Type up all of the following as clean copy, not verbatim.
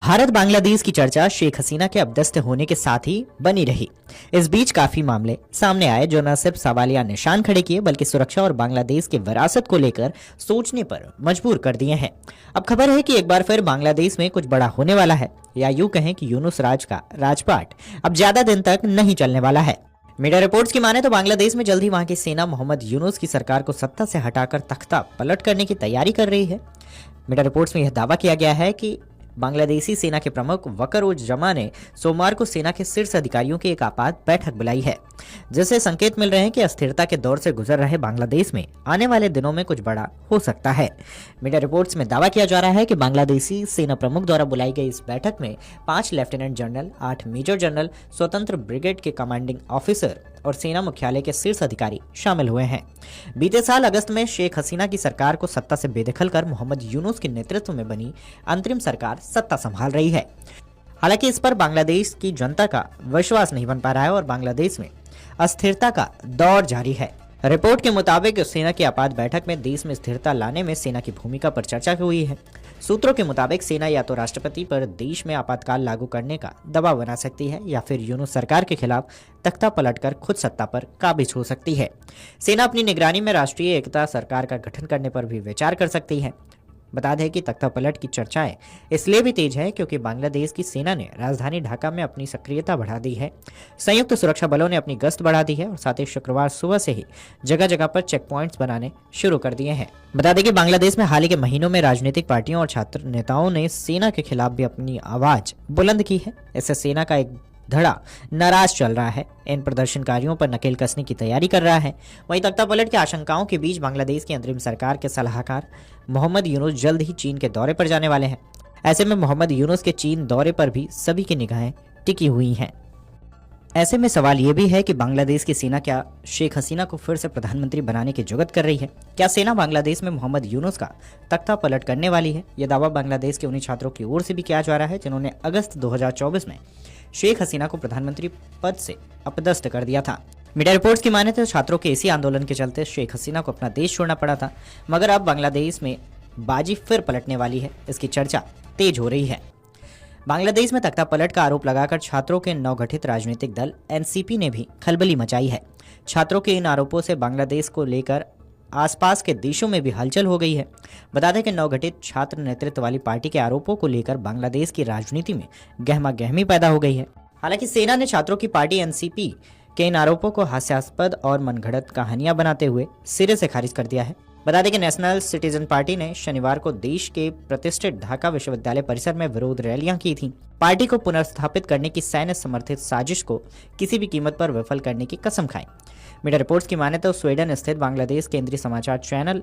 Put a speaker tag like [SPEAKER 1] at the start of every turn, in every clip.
[SPEAKER 1] भारत बांग्लादेश की चर्चा शेख हसीना के अपदस्थ होने के साथ ही बनी रही। इस बीच काफी मामले सामने आए जो न सिर्फ सवालिया निशान खड़े किए बल्कि सुरक्षा और बांग्लादेश की विरासत को लेकर सोचने पर मजबूर कर दिए हैं। अब खबर है कि एक बार फिर बांग्लादेश में कुछ बड़ा होने वाला है, या यूं कहें कि यूनुस राज का राजपाट अब ज्यादा दिन तक नहीं चलने वाला है। मीडिया रिपोर्ट्स की माने तो बांग्लादेश में जल्द ही वहां की सेना मोहम्मद यूनुस की सरकार को सत्ता से हटाकर तख्ता पलट करने की तैयारी कर रही है। मीडिया रिपोर्ट्स में यह दावा किया गया है कि बांग्लादेशी सेना के प्रमुख वकर-उज-जमा ने सोमवार को सेना के शीर्ष अधिकारियों की एक आपात बैठक बुलाई है, जिससे संकेत मिल रहे हैं कि अस्थिरता के दौर से गुजर रहे बांग्लादेश में आने वाले दिनों में कुछ बड़ा हो सकता है। मीडिया रिपोर्ट्स में दावा किया जा रहा है कि बांग्लादेशी सेना प्रमुख द्वारा बुलाई गई इस बैठक में 5 लेफ्टिनेंट जनरल, 8 मेजर जनरल, स्वतंत्र ब्रिगेड के कमांडिंग ऑफिसर और सेना मुख्यालय के शीर्ष अधिकारी शामिल हुए हैं। बीते साल अगस्त में शेख हसीना की सरकार को सत्ता से बेदखल कर मोहम्मद यूनुस के नेतृत्व में बनी अंतरिम सरकार सत्ता संभाल रही है। हालांकि इस पर बांग्लादेश की जनता का विश्वास नहीं बन पा रहा है और बांग्लादेश में अस्थिरता का दौर जारी है। रिपोर्ट के मुताबिक सेना की आपात बैठक में देश में स्थिरता लाने में सेना की भूमिका पर चर्चा हुई है। सूत्रों के मुताबिक सेना या तो राष्ट्रपति पर देश में आपातकाल लागू करने का दबाव बना सकती है या फिर यूनुस सरकार के खिलाफ तख्ता पलटकर खुद सत्ता पर काबिज हो सकती है। सेना अपनी निगरानी में राष्ट्रीय एकता सरकार का गठन करने पर भी विचार कर सकती है। बता दें कि तख्ता पलट की चर्चाएं इसलिए भी तेज है क्योंकि बांग्लादेश की सेना ने राजधानी ढाका में अपनी सक्रियता बढ़ा दी है। संयुक्त सुरक्षा बलों ने अपनी गश्त बढ़ा दी है और साथ ही शुक्रवार सुबह से ही जगह जगह पर चेक पॉइंट्स बनाने शुरू कर दिए हैं। बता दें कि बांग्लादेश में हाल ही के महीनों में राजनीतिक पार्टियों और छात्र नेताओं ने सेना के खिलाफ भी अपनी आवाज बुलंद की है। इससे सेना का एक धड़ा नाराज चल रहा है, इन प्रदर्शनकारियों पर नकेल कसने की तैयारी कर रहा है। वहीं तख्ता पलट की आशंकाओं के बीच बांग्लादेश की अंतरिम सरकार के सलाहकार मोहम्मद यूनुस जल्द ही चीन के दौरे पर जाने वाले हैं। ऐसे में मोहम्मद यूनुस के चीन दौरे पर भी सभी की निगाहें टिकी हुई हैं। ऐसे में सवाल ये भी है कि बांग्लादेश की सेना क्या शेख हसीना को फिर से प्रधानमंत्री बनाने की जुगत कर रही है? क्या सेना बांग्लादेश में मोहम्मद यूनुस का तख्ता पलट करने वाली है? यह दावा बांग्लादेश के उन्हीं छात्रों की ओर से भी किया जा रहा है जिन्होंने अगस्त 2024 में शेख हसीना को प्रधानमंत्री पद से अपदस्थ कर दिया था। मीडिया रिपोर्ट्स की माने तो छात्रों के इसी आंदोलन के चलते शेख हसीना को अपना देश छोड़ना पड़ा था, मगर अब बांग्लादेश में बाजी फिर पलटने वाली है, इसकी चर्चा तेज हो रही है। बांग्लादेश में तख्ता पलट का आरोप लगाकर छात्रों के नवगठित राजनीतिक दल एनसीपी ने भी खलबली मचाई है। छात्रों के इन आरोपों से बांग्लादेश को लेकर आसपास के देशों में भी हलचल हो गई है। बता दें कि नवगठित छात्र नेतृत्व वाली पार्टी के आरोपों को लेकर बांग्लादेश की राजनीति में गहमा गहमी पैदा हो गई है। हालांकि सेना ने छात्रों की पार्टी एनसीपी के इन आरोपों को हास्यास्पद और मनगढ़ंत कहानियां बनाते हुए सिरे से खारिज कर दिया है। बता दें कि नेशनल सिटीजन पार्टी ने शनिवार को देश के प्रतिष्ठित ढाका विश्वविद्यालय परिसर में विरोध रैलियां की थी। पार्टी को पुनर्स्थापित करने की सैन्य समर्थित साजिश को किसी भी कीमत पर विफल करने की कसम खाई। मीडिया रिपोर्ट्स की माने तो स्वीडन स्थित बांग्लादेश केंद्रीय समाचार चैनल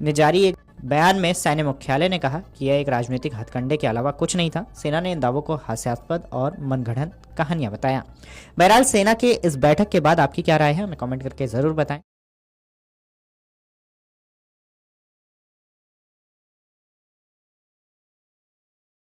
[SPEAKER 1] ने जारी एक बयान में सैन्य मुख्यालय ने कहा कि यह एक राजनीतिक हथकंडे के अलावा कुछ नहीं था। सेना ने इन दावों को हास्यास्पद और मनगढ़ंत कहानियां बताया। बहरहाल सेना के इस बैठक के बाद आपकी क्या राय है, हमें कमेंट करके जरूर बताएं।